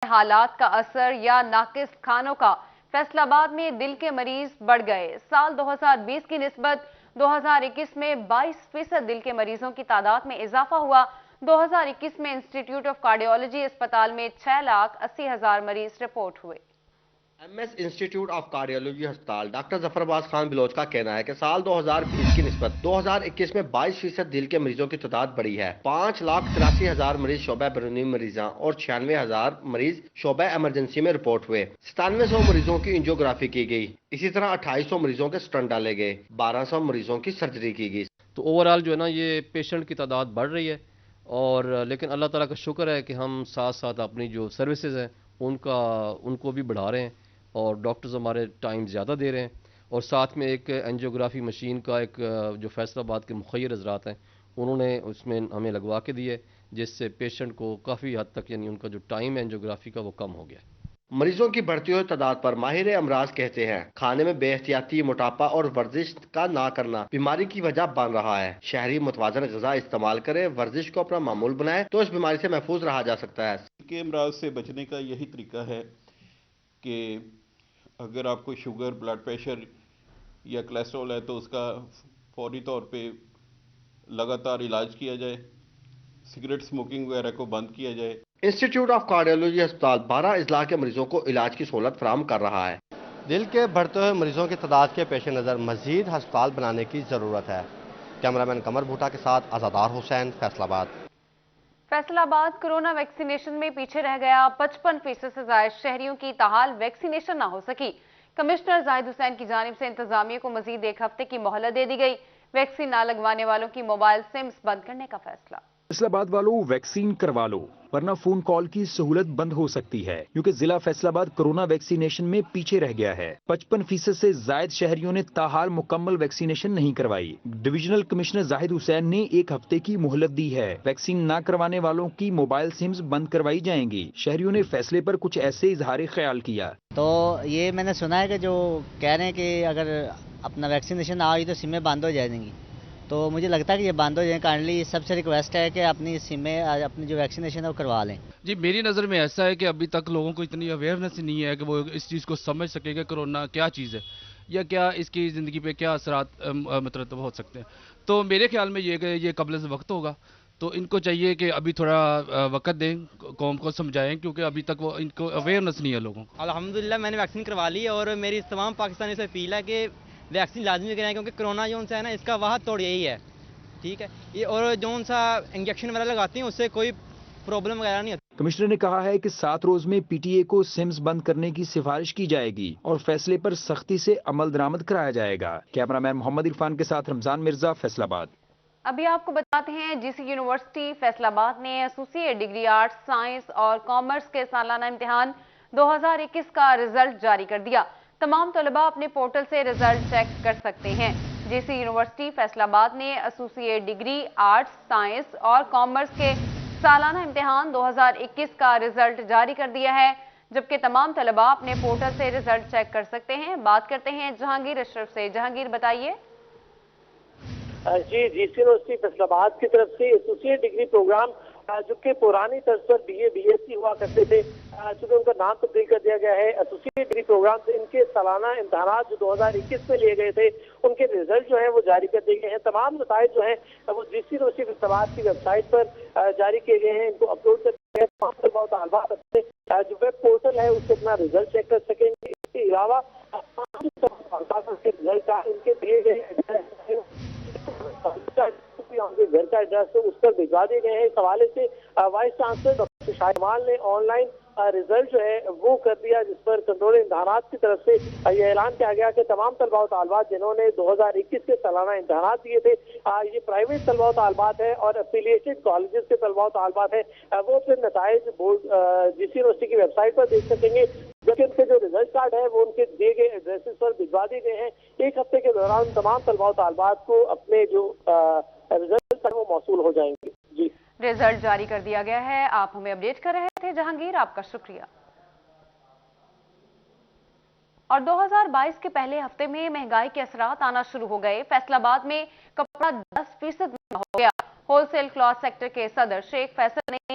حالات کا اثر یا ناقص کھانوں کا؟ فیصل آباد میں دل کے مریض بڑھ گئے۔ سال 2020 کی نسبت 2021 میں 22% دل کے مریضوں کی تعداد میں اضافہ ہوا۔ 2021 میں انسٹی ٹیوٹ آف کارڈیالوجی اسپتال میں 6,80,000 مریض رپورٹ ہوئے۔ ایم ایس انسٹی ٹیوٹ آف کارڈیالوجی ہسپتال ڈاکٹر ظفر عباس خان بلوچ کا کہنا ہے کہ سال 2020 کی نسبت 2021 میں 22% دل کے مریضوں کی تعداد بڑھی ہے۔ 5,83,000 مریض شعبہ بیرونی مریضاں اور 96,000 مریض شعبہ ایمرجنسی میں رپورٹ ہوئے۔ 9700 مریضوں کی انجیوگرافی کی گئی۔ اسی طرح 2800 مریضوں کے سٹنٹ ڈالے گئے۔ 1200 مریضوں کی سرجری کی گئی۔ تو اوورآل جو ہے نا یہ پیشنٹ کی تعداد بڑھ رہی ہے، اور لیکن اللہ تعالیٰ کا شکر ہے کہ ہم ساتھ ساتھ اپنی جو سروسز ہیں ان کو بھی بڑھا رہے ہیں، اور ڈاکٹرز ہمارے ٹائم زیادہ دے رہے ہیں، اور ساتھ میں ایک اینجیوگرافی مشین کا ایک جو فیصل آباد کے مخیر حضرات ہیں انہوں نے اس میں ہمیں لگوا کے دی ہے، جس سے پیشنٹ کو کافی حد تک یعنی ان کا جو ٹائم ہے اینجیوگرافی کا وہ کم ہو گیا ہے۔ مریضوں کی بڑھتی ہوئی تعداد پر ماہر امراض کہتے ہیں کھانے میں بے احتیاطی، موٹاپا اور ورزش کا نہ کرنا بیماری کی وجہ بن رہا ہے۔ شہری متوازن غذا استعمال کرے، ورزش کو اپنا معمول بنائے تو اس بیماری سے محفوظ رہا جا سکتا ہے۔ کے امراض سے بچنے کا یہی طریقہ ہے کہ اگر آپ کو شوگر، بلڈ پریشر یا کولیسٹرول ہے تو اس کا فوری طور پہ لگاتار علاج کیا جائے، سگریٹ اسموکنگ وغیرہ کو بند کیا جائے۔ انسٹی ٹیوٹ آف کارڈیالوجی ہسپتال 12 اضلاع کے مریضوں کو علاج کی سہولت فراہم کر رہا ہے۔ دل کے بڑھتے ہوئے مریضوں کی تعداد کے پیش نظر مزید ہسپتال بنانے کی ضرورت ہے۔ کیمرامین قمر بھوٹا کے ساتھ آزادار حسین، فیصل آباد۔ فیصل آباد کورونا ویکسینیشن میں پیچھے رہ گیا۔ 55% سے زائد شہریوں کی تاحال ویکسینیشن نہ ہو سکی۔ کمشنر زاہد حسین کی جانب سے انتظامیہ کو مزید 1 ہفتے کی مہلت دے دی گئی۔ ویکسین نہ لگوانے والوں کی موبائل سمز بند کرنے کا فیصلہ۔ فیصل آباد والوں ویکسین کروا لو ورنہ فون کال کی سہولت بند ہو سکتی ہے، کیونکہ ضلع فیصل آباد کورونا ویکسینیشن میں پیچھے رہ گیا ہے۔ 55% سے زائد شہریوں نے تاحال مکمل ویکسینیشن نہیں کروائی۔ ڈویژنل کمشنر زاہد حسین نے 1 ہفتے کی مہلت دی ہے۔ ویکسین نہ کروانے والوں کی موبائل سمز بند کروائی جائیں گی۔ شہریوں نے فیصلے پر کچھ ایسے اظہار خیال کیا۔ تو یہ میں نے سنا ہے کہ جو کہہ رہے ہیں کہ اگر اپنا ویکسینیشن آ گئی تو سمیں بند ہو جائیں گی، تو مجھے لگتا ہے کہ یہ بند ہو جائیں۔ کائنڈلی سب سے ریکویسٹ ہے کہ اپنی سمیں اپنی جو ویکسینیشن ہے وہ کروا لیں۔ جی میری نظر میں ایسا ہے کہ ابھی تک لوگوں کو اتنی اویئرنیس نہیں ہے کہ وہ اس چیز کو سمجھ سکے کہ کرونا کیا چیز ہے یا کیا اس کی زندگی پہ کیا اثرات مترتب ہو سکتے ہیں۔ تو میرے خیال میں یہ کہ یہ قبل از وقت ہوگا، تو ان کو چاہیے کہ ابھی تھوڑا وقت دیں، قوم کو سمجھائیں، کیونکہ ابھی تک وہ ان کو اویئرنیس نہیں ہے لوگوں کو۔ الحمدللہ میں نے ویکسین کروا لی، اور میری تمام پاکستانی سے اپیل ہے کہ ویکسین لازمی کرائیں، کیونکہ کرونا جو ہے نا اس کا واحد توڑ یہی ہے، ٹھیک ہے، یہ اور جو سا انجیکشن وغیرہ لگاتے ہیں اس سے کوئی پرابلم وغیرہ نہیں ہوتی۔ کمشنر نے کہا ہے کہ 7 روز میں پی ٹی اے کو سمز بند کرنے کی سفارش کی جائے گی اور فیصلے پر سختی سے عمل درآمد کرایا جائے گا۔ کیمرامین محمد عرفان کے ساتھ رمضان مرزا، فیصل آباد۔ ابھی آپ کو بتاتے ہیں جی سی یونیورسٹی فیصل آباد نے ایسوسی ایٹ ڈگری آرٹس، سائنس اور کامرس کے سالانہ امتحان 2021 کا رزلٹ جاری کر دیا۔ تمام طلباء اپنے پورٹل سے رزلٹ چیک کر سکتے ہیں۔ جی سی یونیورسٹی فیصل آباد نے ایسوسی ایٹ ڈگری آرٹس، سائنس اور کامرس کے سالانہ امتحان 2021 کا رزلٹ جاری کر دیا ہے، جبکہ تمام طلباء اپنے پورٹل سے رزلٹ چیک کر سکتے ہیں۔ بات کرتے ہیں جہانگیر اشرف سے۔ جہانگیر بتائیے۔ جی سی یونیورسٹی فیصل آباد کی طرف سے ایسوسیٹ ڈگری پروگرام جو کہ پرانی طرز پر B A B S C ہوا کرتے تھے، چونکہ ان کا نام تبدیل کر دیا گیا ہے ایسوسیٹ ڈگری پروگرام سے، ان کے سالانہ امتحانات جو 2021 میں لیے گئے تھے ان کے رزلٹ جو ہیں وہ جاری کر دیے گئے ہیں۔ تمام نتائج جو ہیں وہ جی سی یونیورسٹی فیصل آباد کی ویب سائٹ پر جاری کیے گئے ہیں، ان کو اپلوڈ کر دیا گیا ہے۔ تمام طالبات اپنے جو ویب پورٹل ہے اس سے اپنا رزلٹ چیک کر سکیں گے۔ اس کے علاوہ رزلٹ ان کے دیے گئے گھر کا ایڈریس اس پر بھجوا دیے گئے ہیں۔ اس حوالے سے وائس چانسلر ڈاکٹر شاہمان نے آن لائن رزلٹ جو ہے وہ کر دیا، جس پر کنٹرول امتحانات کی طرف سے یہ اعلان کیا گیا کہ تمام طلباء و طالبات جنہوں نے 2021 کے سالانہ امتحانات دیے تھے، یہ پرائیویٹ طلباء و طالبات ہیں اور افیلیٹڈ کالجز کے طلباء و طالبات ہیں، وہ اپنے نتائج جی سی یونیورسٹی کی ویب سائٹ پر دیکھ سکیں گے، جبکہ ان کے جو رزلٹ کارڈ ہے وہ ان کے دیے گئے ایڈریسز پر بھجوا دیے گئے ہیں۔ 1 ہفتے کے دوران تمام طلباء و طالبات کو اپنے جو رزلٹ وہ موصول ہو جائیں گے۔ جی رزلٹ جاری کر دیا گیا ہے۔ آپ ہمیں اپڈیٹ کر رہے تھے جہانگیر، آپ کا شکریہ۔ اور 2022 کے پہلے ہفتے میں مہنگائی کے اثرات آنا شروع ہو گئے۔ فیصل آباد میں کپڑا 10% مہنگا ہو گیا۔ ہول سیل کلاتھ سیکٹر کے صدر شیخ فیصل نے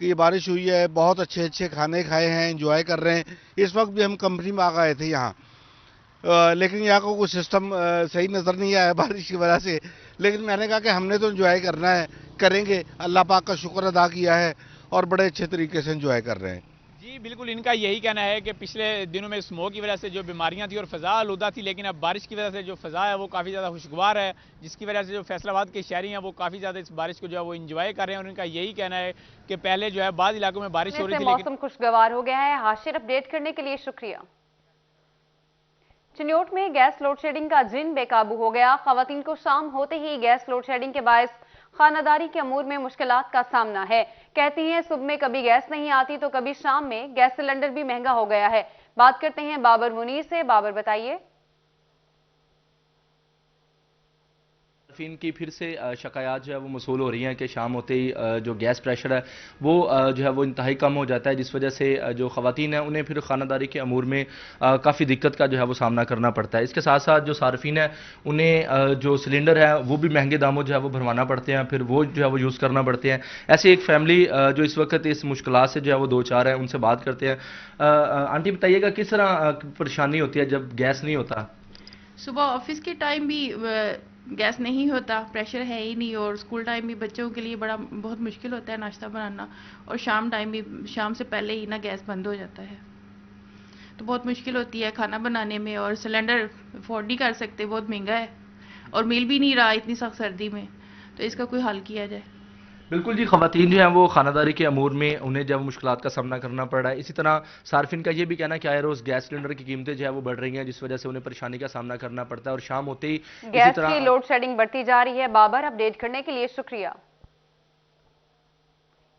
کہ یہ بارش ہوئی ہے، بہت اچھے اچھے کھانے کھائے ہیں، انجوائے کر رہے ہیں. اس وقت بھی ہم کمپنی میں آ گئے تھے یہاں، لیکن یہاں کو کوئی سسٹم صحیح نظر نہیں آیا بارش کی وجہ سے. لیکن میں نے کہا کہ ہم نے تو انجوائے کرنا ہے، کریں گے. اللہ پاک کا شکر ادا کیا ہے اور بڑے اچھے طریقے سے انجوائے کر رہے ہیں. جی بالکل، ان کا یہی کہنا ہے کہ پچھلے دنوں میں اسموگ کی وجہ سے جو بیماریاں تھیں اور فضا آلودہ تھی، لیکن اب بارش کی وجہ سے جو فضا ہے وہ کافی زیادہ خوشگوار ہے، جس کی وجہ سے جو فیصل آباد کے شہری ہیں وہ کافی زیادہ اس بارش کو جو ہے وہ انجوائے کر رہے ہیں. اور ان کا یہی کہنا ہے کہ پہلے جو ہے بعض علاقوں میں بارش ہو رہی تھی لیکن موسم خوشگوار ہو گیا ہے. حاشر اپڈیٹ کرنے کے لیے شکریہ. چنیوٹ میں گیس لوڈ شیڈنگ کا جن بے قابو ہو گیا. خواتین کو شام ہوتے ہی گیس لوڈ شیڈنگ کے باعث خانہ داری کے امور میں مشکلات کا سامنا ہے. کہتی ہیں صبح میں کبھی گیس نہیں آتی تو کبھی شام میں گیس سلنڈر بھی مہنگا ہو گیا ہے. بات کرتے ہیں بابر منیر سے. بابر بتائیے. کی پھر سے شکایات جو ہے وہ موصول ہو رہی ہیں کہ شام ہوتے ہی جو گیس پریشر ہے وہ جو ہے وہ انتہائی کم ہو جاتا ہے، جس وجہ سے جو خواتین ہیں انہیں پھر خانہ داری کے امور میں کافی دقت کا جو ہے وہ سامنا کرنا پڑتا ہے. اس کے ساتھ ساتھ جو صارفین ہیں انہیں جو سلنڈر ہے وہ بھی مہنگے داموں جو ہے وہ بھروانا پڑتے ہیں، پھر وہ جو ہے وہ یوز کرنا پڑتے ہیں. ایسے ایک فیملی جو اس وقت اس مشکلات سے جو ہے وہ دو چار ہیں، ان سے بات کرتے ہیں. آنٹی بتائیے گا کس طرح پریشانی ہوتی ہے جب گیس نہیں ہوتا؟ صبح آفس کے ٹائم بھی گیس نہیں ہوتا، پریشر ہے ہی نہیں، اور اسکول ٹائم بھی بچوں کے لیے بہت مشکل ہوتا ہے ناشتہ بنانا، اور شام ٹائم بھی شام سے پہلے ہی نا گیس بند ہو جاتا ہے تو بہت مشکل ہوتی ہے کھانا بنانے میں. اور سلنڈر افورڈ نہیں کر سکتے، بہت مہنگا ہے اور مل بھی نہیں رہا اتنی سخت سردی میں، تو اس کا کوئی حل کیا جائے. بالکل جی، خواتین جو ہیں وہ خانہ داری کے امور میں انہیں جب مشکلات کا سامنا کرنا پڑ رہا ہے. اسی طرح صارفین کا یہ بھی کہنا ہے کہ آئے روز گیس سلنڈر کی قیمتیں جو ہے وہ بڑھ رہی ہیں، جس وجہ سے انہیں پریشانی کا سامنا کرنا پڑتا ہے اور شام ہوتے ہی گیس کی لوڈ شیڈنگ بڑھتی جا رہی ہے. بابر اپڈیٹ کرنے کے لیے شکریہ.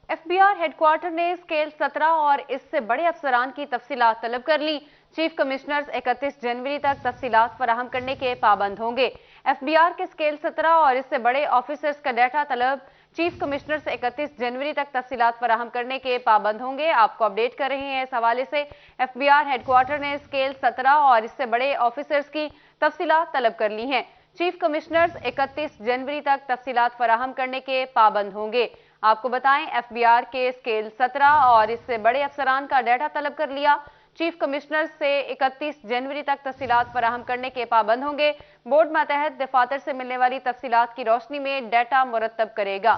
F B R headquarter نے اسکیل 17 اور اس سے بڑے افسران کی تفصیلات طلب کر لی. چیف کمشنرز 31 جنوری تک تفصیلات فراہم کرنے کے پابند ہوں گے. ایف بی آر کے اسکیل 17 اور اس سے بڑے آفیسرز کا ڈیٹا طلب چیف کمشنر سے 31 جنوری تک تفصیلات فراہم کرنے کے پابند ہوں گے. آپ کو اپڈیٹ کر رہے ہیں اس حوالے سے. F B R headquarter نے اسکیل 17 اور اس سے بڑے آفیسرز کی تفصیلات طلب کر لی ہیں. چیف کمشنرز 31 جنوری تک تفصیلات فراہم کرنے کے پابند ہوں گے. آپ کو بتائیں ایف بی آر کے اسکیل 17 اور اس سے بڑے افسران کا ڈیٹا طلب کر لیا. چیف کمشنر سے 31 جنوری تک تفصیلات فراہم کرنے کے پابند ہوں گے. بورڈ ماتحت دفاتر سے ملنے والی تفصیلات کی روشنی میں ڈیٹا مرتب کرے گا.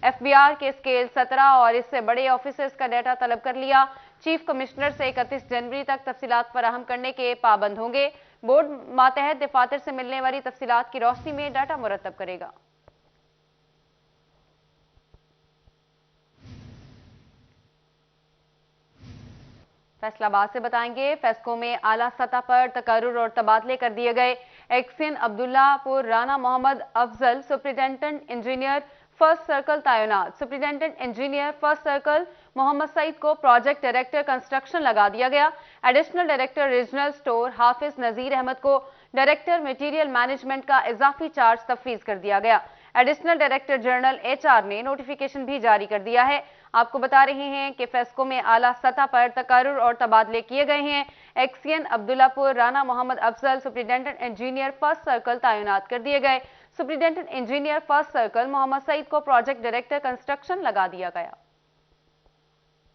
ایف بی آر کے اسکیل 17 اور اس سے بڑے آفیسرز کا ڈیٹا طلب کر لیا. چیف کمشنر سے 31 جنوری تک تفصیلات فراہم کرنے کے پابند ہوں گے. بورڈ ماتحت دفاتر سے ملنے والی تفصیلات کی روشنی میں ڈیٹا مرتب کرے گا. فیصل آباد سے بتائیں گے. فیسکو میں اعلیٰ سطح پر تقرر اور تبادلے کر دیے گئے. ایکسین عبداللہ پور رانا محمد افضل سپرنٹینڈنٹ انجینئر فرسٹ سرکل تعینات. سپرنٹینڈنٹ انجینئر فرسٹ سرکل محمد سعید کو پروجیکٹ ڈائریکٹر کنسٹرکشن لگا دیا گیا. ایڈیشنل ڈائریکٹر ریجنل سٹور حافظ نذیر احمد کو ڈائریکٹر میٹیریل مینجمنٹ کا اضافی چارج تفویض کر دیا گیا. Additional director general H R نے نوٹیفیکیشن بھی جاری کر دیا ہے. آپ کو بتا رہے ہیں کہ فیسکو میں اعلیٰ سطح پر تقرر اور تبادلے کیے گئے ہیں. ایکسین عبداللہ پور رانا محمد افضل سپرنٹینڈنٹ انجینئر فرسٹ سرکل تعینات کر دیے گئے. سپرنٹینڈنٹ انجینئر فرسٹ سرکل محمد سعید کو پروجیکٹ ڈائریکٹر کنسٹرکشن لگا دیا گیا.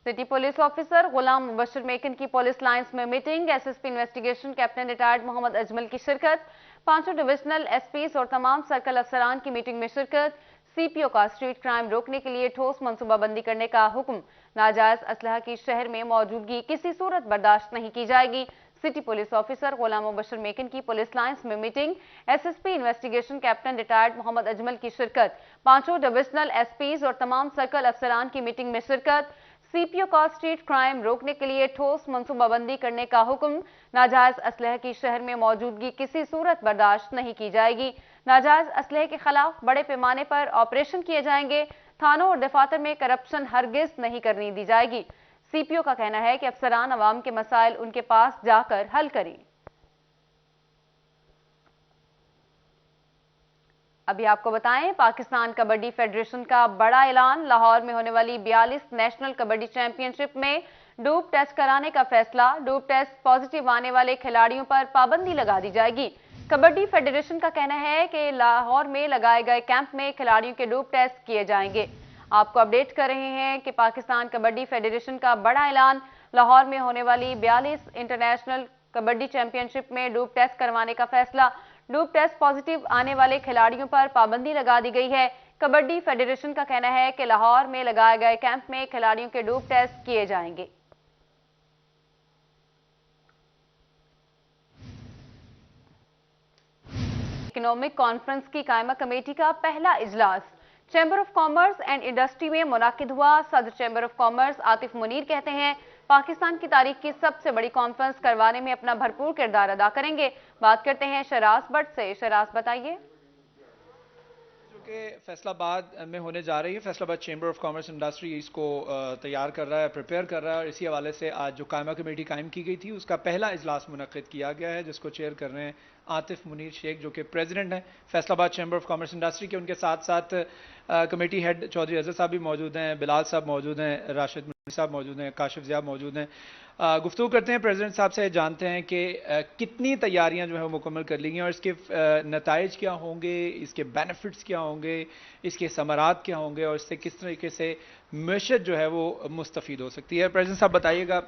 City police officer Ghulam Mubashir Maken کی پولیس لائنز میں meeting. S S P investigation captain retired Muhammad Ajmal کی شرکت. 5 ڈویژنل ایس پیز اور تمام سرکل افسران کی میٹنگ میں شرکت. سی پی او کا اسٹریٹ کرائم روکنے کے لیے ٹھوس منصوبہ بندی کرنے کا حکم. ناجائز اسلحہ کی شہر میں موجودگی کسی صورت برداشت نہیں کی جائے گی. City police officer Ghulam Mubashir Maken کی پولیس لائنز میں meeting. S S P investigation captain retired Muhammad Ajmal کی شرکت. 5 ڈویژنل ایس پیز اور تمام سرکل افسران کی میٹنگ میں شرکت. سی پی او کا اسٹریٹ کرائم روکنے کے لیے ٹھوس منصوبہ بندی کرنے کا حکم. ناجائز اسلحہ کی شہر میں موجودگی کسی صورت برداشت نہیں کی جائے گی. ناجائز اسلحے کے خلاف بڑے پیمانے پر آپریشن کیے جائیں گے. تھانوں اور دفاتر میں کرپشن ہرگز نہیں کرنے دی جائے گی. سی پی او کا کہنا ہے کہ افسران عوام کے مسائل ان کے پاس جا کر حل کریں. ابھی آپ کو بتائیں پاکستان کبڈی فیڈریشن کا بڑا اعلان. لاہور میں ہونے والی 42 نیشنل کبڈی چیمپئن شپ میں ڈوپ ٹیسٹ کرانے کا فیصلہ. ڈوپ ٹیسٹ پازیٹیو آنے والے کھلاڑیوں پر پابندی لگا دی جائے گی. کبڈی فیڈریشن کا کہنا ہے کہ لاہور میں لگائے گئے کیمپ میں کھلاڑیوں کے ڈوپ ٹیسٹ کیے جائیں گے. آپ کو اپڈیٹ کر رہے ہیں کہ پاکستان کبڈی فیڈریشن کا بڑا اعلان، لاہور میں ہونے والی 42 انٹرنیشنل کبڈی چیمپئن شپ میں ڈوپ ٹیسٹ کروانے کا فیصلہ۔ ڈوپ ٹیسٹ پازیٹیو آنے والے کھلاڑیوں پر پابندی لگا دی گئی ہے۔ کبڈی فیڈریشن کا کہنا ہے کہ لاہور میں لگائے گئے کیمپ میں کھلاڑیوں کے ڈوپ ٹیسٹ کیے جائیں گے۔ اکنامک کانفرنس کی قائمہ کمیٹی کا پہلا اجلاس chamber of commerce and industry میں منعقد ہوا۔ صدر chamber of commerce Atif Munir کہتے ہیں پاکستان کی تاریخ کی سب سے بڑی کانفرنس کروانے میں اپنا بھرپور کردار ادا کریں گے۔ بات کرتے ہیں شراز بٹ سے۔ شراز بتائیے۔ جو کہ فیصل آباد میں ہونے جا رہی ہے، فیصل آباد چیمبر آف کامرس انڈسٹری اس کو تیار کر رہا ہے، پریپیئر کر رہا ہے، اور اسی حوالے سے آج جو قائمہ کمیٹی قائم کی گئی تھی اس کا پہلا اجلاس منعقد کیا گیا ہے، جس کو چیئر کر رہے ہیں عاطف منیر شیخ جو کہ پریزیڈنٹ ہیں فیصل آباد چیمبر آف کامرس انڈسٹری کے۔ ان کے ساتھ ساتھ کمیٹی ہیڈ چودھری اظہر صاحب بھی موجود ہیں، بلال صاحب موجود ہیں، راشد منیر صاحب موجود ہیں، کاشف ضیاء موجود ہیں۔ گفتگو کرتے ہیں پریزیڈنٹ صاحب سے، جانتے ہیں کہ کتنی تیاریاں جو ہے وہ مکمل کر لی گئی ہیں اور اس کے نتائج کیا ہوں گے، اس کے بینیفٹس کیا ہوں گے، اس کے ثمرات کیا ہوں گے، اور اس سے کس طریقے سے معیشت جو ہے وہ مستفید ہو سکتی ہے۔ پریزیڈنٹ صاحب بتائیے گا،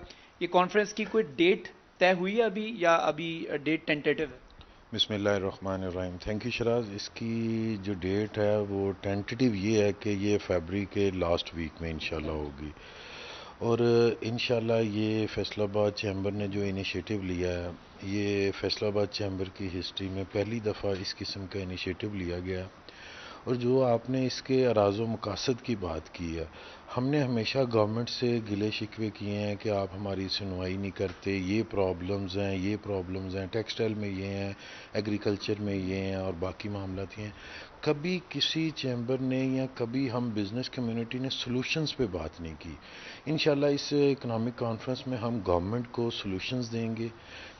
یہ کانفرنس کی کوئی ڈیٹ طے ہوئی ہے ابھی یا ابھی ڈیٹ ٹینٹیٹو ہے؟ بسم اللہ الرحمن الرحیم۔ Thank you Shiraz. اس کی جو ڈیٹ ہے وہ ٹینٹیٹیو یہ ہے کہ یہ فیبری کے لاسٹ ویک میں انشاءاللہ ہوگی، اور انشاءاللہ یہ فیصل آباد چیمبر نے جو انیشیٹو لیا ہے، یہ فیصل آباد چیمبر کی ہسٹری میں پہلی دفعہ اس قسم کا انیشیٹو لیا گیا۔ اور جو آپ نے اس کے اراض و مقاصد کی بات کی ہے، ہم نے ہمیشہ گورنمنٹ سے گلے شکوے کیے ہیں کہ آپ ہماری سنوائی نہیں کرتے، یہ پرابلمز ہیں، یہ پرابلمز ہیں، ٹیکسٹائل میں یہ ہیں، ایگریکلچر میں یہ ہیں، اور باقی معاملات یہ ہیں۔ کبھی کسی چیمبر نے یا کبھی ہم بزنس کمیونٹی نے سلوشنز پہ بات نہیں کی۔ انشاءاللہ اس اکنامک کانفرنس میں ہم گورنمنٹ کو سلوشنز دیں گے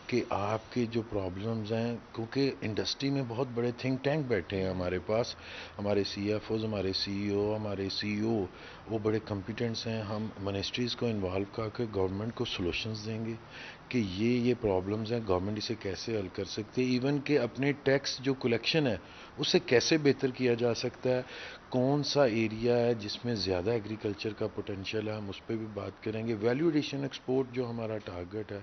کہ آپ کے جو پرابلمز ہیں، کیونکہ انڈسٹری میں بہت بڑے تھنک ٹینک بیٹھے ہیں ہمارے پاس، ہمارے سی ایف اوز، ہمارے سی ای او، ہمارے سی او، وہ بڑے کمپیٹنٹس ہیں۔ ہم منسٹریز کو انوالو کر کے گورنمنٹ کو سلوشنز دیں گے کہ یہ پرابلمز ہیں، گورنمنٹ اسے کیسے حل کر سکتے ہیں، ایون کہ اپنے ٹیکس جو کلیکشن ہے اسے کیسے بہتر کیا جا سکتا ہے، کون سا ایریا ہے جس میں زیادہ ایگریکلچر کا پوٹینشیل ہے، ہم اس پہ بھی بات کریں گے۔ ویلیو ایڈیشن ایکسپورٹ جو ہمارا ٹارگٹ ہے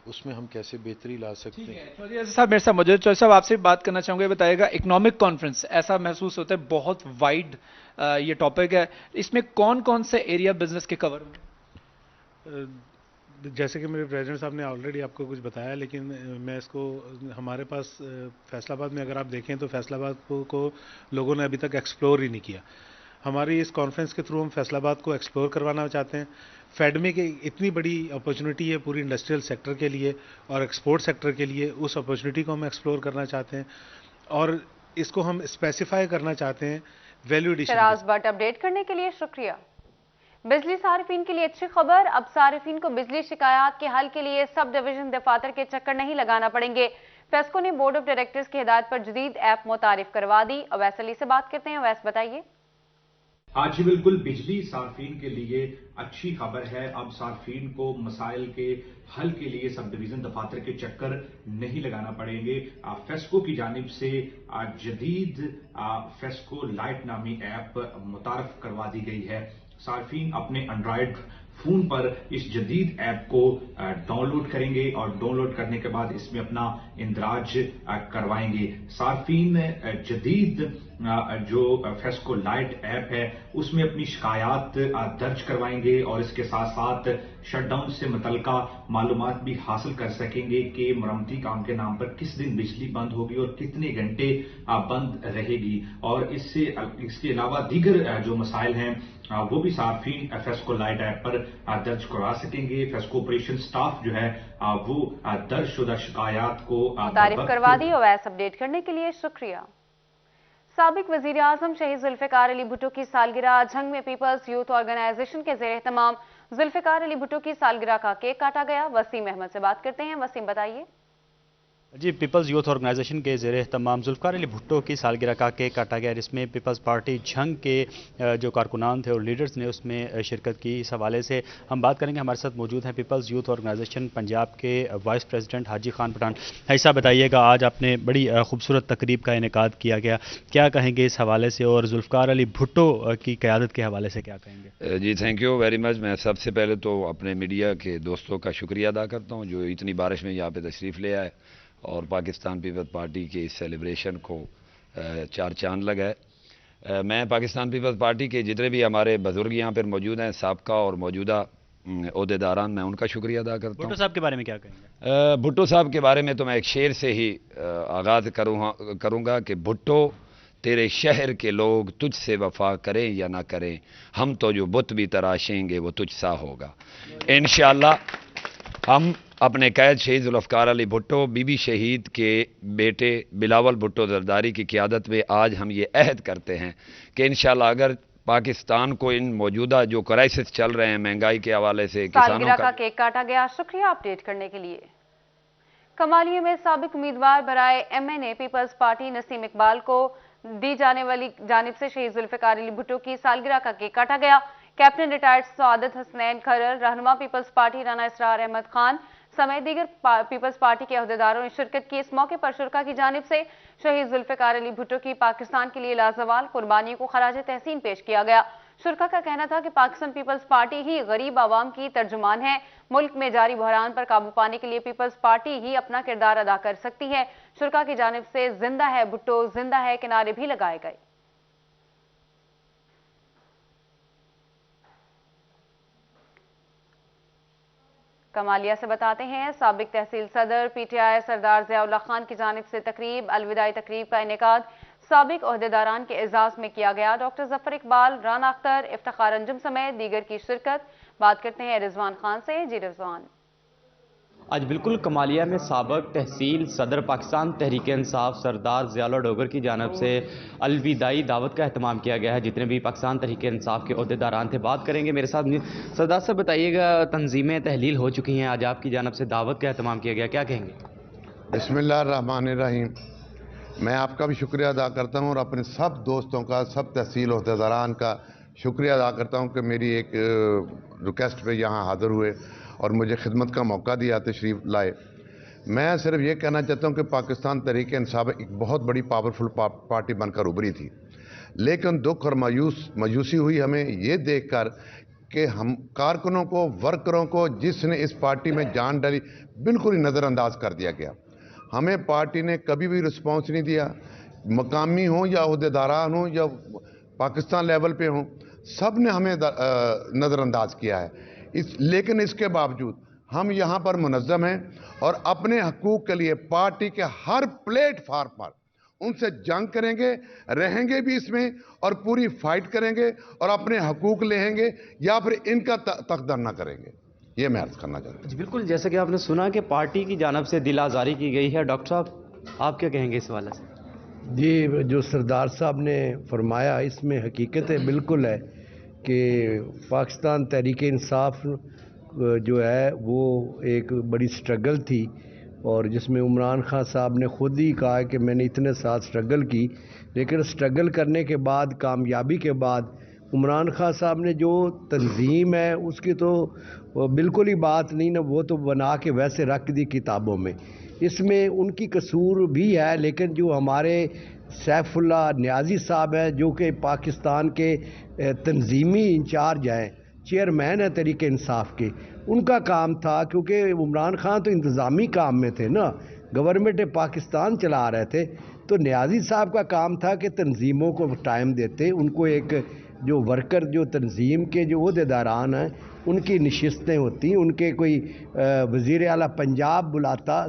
اس میں ہم کیسے بہتری لا سکتے ہیں۔ چودھری اظہر صاحب میرے ساتھ موجود، چودھری صاحب آپ سے بات کرنا چاہوں گے، بتائیے گا اکنامک کانفرنس ایسا محسوس ہوتا ہے بہت وائڈ یہ ٹاپک ہے، اس میں کون کون سے ایریا بزنس کے کور ہوں گے؟ جیسے کہ میرے پریزیڈنٹ صاحب نے آلریڈی آپ کو کچھ بتایا، لیکن میں اس کو ہمارے پاس فیصل آباد میں اگر آپ دیکھیں تو فیصل آباد کو لوگوں نے ابھی تک ایکسپلور ہی نہیں کیا۔ ہماری اس کانفرنس کے تھرو ہم فیصل آباد کو ایکسپلور کروانا چاہتے ہیں۔ فیڈمی کی اتنی بڑی اپرچونٹی ہے پوری انڈسٹریل سیکٹر کے لیے اور ایکسپورٹ سیکٹر کے لیے، اس اپرچونٹی کو ہم ایکسپلور کرنا چاہتے ہیں اور اس کو ہم اسپیسیفائی کرنا چاہتے ہیں value addition. Shiraz but update کرنے کے لیے شکریہ۔ بجلی صارفین کے لیے اچھی خبر، اب صارفین کو بجلی شکایات کے حل کے لیے سب ڈویژن دفاتر کے چکر نہیں لگانا پڑیں گے۔ فیسکو نے بورڈ آف ڈائریکٹرز کی ہدایت پر جدید ایپ متعارف کروا دی۔ اویس علی سے بات کرتے ہیں۔ اویس بتائیے۔ آج بالکل بجلی صارفین کے لیے اچھی خبر ہے، اب صارفین کو مسائل کے حل کے لیے سب ڈویژن دفاتر کے چکر نہیں لگانا پڑیں گے۔ فیسکو کی جانب سے جدید فیسکو لائٹ نامی ایپ متعارف کروا دی گئی ہے۔ صارفین اپنے اینڈرائیڈ فون پر اس جدید ایپ کو ڈاؤن لوڈ کریں گے اور ڈاؤن لوڈ کرنے کے بعد اس میں اپنا اندراج کروائیں گے۔ صارفین جدید جو فیسکو لائٹ ایپ ہے اس میں اپنی شکایات درج کروائیں گے اور اس کے ساتھ ساتھ شٹ ڈاؤن سے متعلقہ معلومات بھی حاصل کر سکیں گے کہ مرمتی کام کے نام پر کس دن بجلی بند ہوگی اور کتنے گھنٹے بند رہے گی، اور اس کے علاوہ دیگر جو مسائل ہیں وہ بھی صارفین فیسکو لائٹ ایپ پر درج کروا سکیں گے۔ فیسکو آپریشن سٹاف جو ہے وہ درج شدہ شکایات کو تعریف کروا دی۔ اویس اپڈیٹ کرنے کے لیے شکریہ۔ سابق وزیر اعظم شہید ذوالفقار علی بھٹو کی سالگرہ، جھنگ میں پیپلز یوتھ آرگنائزیشن کے زیر اہتمام ذوالفقار علی بھٹو کی سالگرہ کا کیک کاٹا گیا۔ وسیم احمد سے بات کرتے ہیں۔ وسیم بتائیے۔ جی پیپلز یوتھ آرگنائزیشن کے زیر اہتمام ذوالفقار علی بھٹو کی سالگرہ کا کیک کاٹا گیا، جس میں پیپلز پارٹی جھنگ کے جو کارکنان تھے اور لیڈرز نے اس میں شرکت کی۔ اس حوالے سے ہم بات کریں گے، ہمارے ساتھ موجود ہیں پیپلز یوتھ آرگنائزیشن پنجاب کے وائس پریزیڈنٹ حاجی خان پٹھان۔ حاجی صاحب بتائیے گا، آج آپ نے بڑی خوبصورت تقریب کا انعقاد کیا گیا، کیا کہیں گے اس حوالے سے، اور ذوالفقار علی بھٹو کی قیادت کے حوالے سے کیا کہیں گے؟ جی تھینک یو ویری مچ۔ میں سب سے پہلے تو اپنے میڈیا کے دوستوں کا شکریہ ادا کرتا ہوں جو اتنی بارش میں یہاں پہ تشریف لے آئے اور پاکستان پیپلز پارٹی کے اس سیلیبریشن کو چار چاند لگائے۔ میں پاکستان پیپلز پارٹی کے جتنے بھی ہمارے بزرگ یہاں پر موجود ہیں، سابقہ اور موجودہ عہدیداران، میں ان کا شکریہ ادا کرتا ہوں۔ بھٹو صاحب کے بارے میں کیا کہیں گے؟ بھٹو صاحب کے بارے میں تو میں ایک شعر سے ہی آغاز کروں گا کہ بھٹو تیرے شہر کے لوگ تجھ سے وفا کریں یا نہ کریں، ہم تو جو بت بھی تراشیں گے وہ تجھ سا ہوگا۔ انشاءاللہ ہم اپنے قائد شہید ذوالفقار علی بھٹو، بی بی شہید کے بیٹے بلاول بھٹو زرداری کی قیادت میں آج ہم یہ عہد کرتے ہیں کہ انشاءاللہ اگر پاکستان کو ان موجودہ جو کرائسس چل رہے ہیں مہنگائی کے حوالے سے، سالگرہ کا کیک کاٹا گیا۔ شکریہ اپڈیٹ کرنے کے لیے۔ کمالیے میں سابق امیدوار برائے MNA پیپلز پارٹی نسیم اقبال کو دی جانے والی جانب سے شہید ذوالفقار علی بھٹو کی سالگرہ کا کیک کاٹا گیا۔ کیپٹن ریٹائرڈ سعادت حسنین کھرر، رہنما پیپلز پارٹی رانا اسرار احمد خان سمیت دیگر پیپلز پارٹی کے عہدیداروں نے شرکت کی۔ اس موقع پر شرکاء کی جانب سے شہید ذوالفقار علی بھٹو کی پاکستان کے لیے لازوال قربانیوں کو خراج تحسین پیش کیا گیا۔ شرکاء کا کہنا تھا کہ پاکستان پیپلز پارٹی ہی غریب عوام کی ترجمان ہے، ملک میں جاری بحران پر قابو پانے کے لیے پیپلز پارٹی ہی اپنا کردار ادا کر سکتی ہے۔ شرکاء کی جانب سے زندہ ہے بھٹو، زندہ ہے کے نعرے بھی لگائے گئے۔ کمالیہ سے بتاتے ہیں، سابق تحصیل صدر PTI سردار ضیاء اللہ خان کی جانب سے تقریب، الوداعی تقریب کا انعقاد سابق عہدیداران کے اعزاز میں کیا گیا۔ ڈاکٹر ظفر اقبال، رانا اختر، افتخار انجم سمیت دیگر کی شرکت۔ بات کرتے ہیں رضوان خان سے۔ جی رضوان۔ آج بالکل کمالیہ میں سابق تحصیل صدر پاکستان تحریک انصاف سردار ضیاء اللہ ڈوگر کی جانب سے الوداعی دعوت کا اہتمام کیا گیا ہے، جتنے بھی پاکستان تحریک انصاف کے عہدیداران تھے۔ بات کریں گے میرے ساتھ سردار صاحب، بتائیے گا تنظیمیں تحلیل ہو چکی ہیں، آج آپ کی جانب سے دعوت کا اہتمام کیا گیا، کیا کہیں گے؟ بسم اللہ الرحمن الرحیم۔ میں آپ کا بھی شکریہ ادا کرتا ہوں اور اپنے سب دوستوں کا، سب تحصیل عہدیداران کا شکریہ ادا کرتا ہوں کہ میری ایک ریکویسٹ پہ یہاں حاضر ہوئے اور مجھے خدمت کا موقع دیا، تشریف لائے۔ میں صرف یہ کہنا چاہتا ہوں کہ پاکستان تحریک انصاف ایک بہت بڑی پاورفل پارٹی بن کر ابھری تھی، لیکن دکھ اور مایوسی ہوئی ہمیں یہ دیکھ کر کہ ہم کارکنوں کو، ورکروں کو جس نے اس پارٹی میں جان ڈالی بالکل ہی نظر انداز کر دیا گیا۔ ہمیں پارٹی نے کبھی بھی رسپانس نہیں دیا، مقامی ہوں یا عہدیداران ہوں یا پاکستان لیول پہ ہوں، سب نے ہمیں نظر انداز کیا ہے۔ لیکن اس کے باوجود ہم یہاں پر منظم ہیں اور اپنے حقوق کے لیے پارٹی کے ہر پلیٹ فارم پر ان سے جنگ کریں گے، رہیں گے بھی اس میں اور پوری فائٹ کریں گے اور اپنے حقوق لیں گے یا پھر ان کا تقدر نہ کریں گے۔ یہ میں عرض کرنا چاہتا ہوں۔ بالکل، جیسا کہ آپ نے سنا کہ پارٹی کی جانب سے دل آزاری کی گئی ہے، ڈاکٹر صاحب آپ کیا کہیں گے اس حوالے سے؟ جی، جو سردار صاحب نے فرمایا اس میں حقیقت بالکل ہے کہ پاکستان تحریک انصاف جو ہے وہ ایک بڑی سٹرگل تھی اور جس میں عمران خان صاحب نے خود ہی کہا کہ میں نے اتنے سال سٹرگل کی، لیکن سٹرگل کرنے کے بعد، کامیابی کے بعد عمران خان صاحب نے جو تنظیم ہے اس کی تو بالکل ہی بات نہیں نا، وہ تو بنا کے ویسے رکھ دی کتابوں میں۔ اس میں ان کی قصور بھی ہے، لیکن جو ہمارے سیف اللہ نیازی صاحب ہیں جو کہ پاکستان کے تنظیمی انچارج ہیں، چیئرمین ہیں تحریک انصاف کے، ان کا کام تھا، کیونکہ عمران خان تو انتظامی کام میں تھے نا، گورنمنٹ پاکستان چلا رہے تھے، تو نیازی صاحب کا کام تھا کہ تنظیموں کو ٹائم دیتے، ان کو ایک جو ورکر، جو تنظیم کے جو عہدیداران ہیں ان کی نشستیں ہوتی، ان کے کوئی وزیر اعلیٰ پنجاب بلاتا،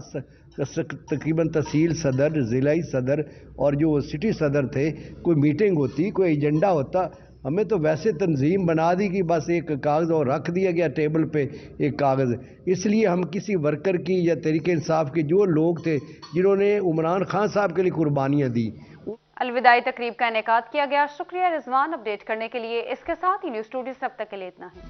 تقریباً تحصیل صدر، ضلعی صدر اور جو سٹی صدر تھے، کوئی میٹنگ ہوتی، کوئی ایجنڈا ہوتا، ہمیں تو ویسے تنظیم بنا دی کہ بس ایک کاغذ اور رکھ دیا گیا ٹیبل پہ ایک کاغذ۔ اس لیے ہم کسی ورکر کی یا تحریک انصاف کے جو لوگ تھے جنہوں نے عمران خان صاحب کے لیے قربانیاں دی۔ الوداعی تقریب کا انعقاد کیا گیا۔ شکریہ رضوان اپڈیٹ کرنے کے لیے۔ اس کے ساتھ ہی نیوز اسٹوڈیو سے اب تک کے لیے اتنا ہے۔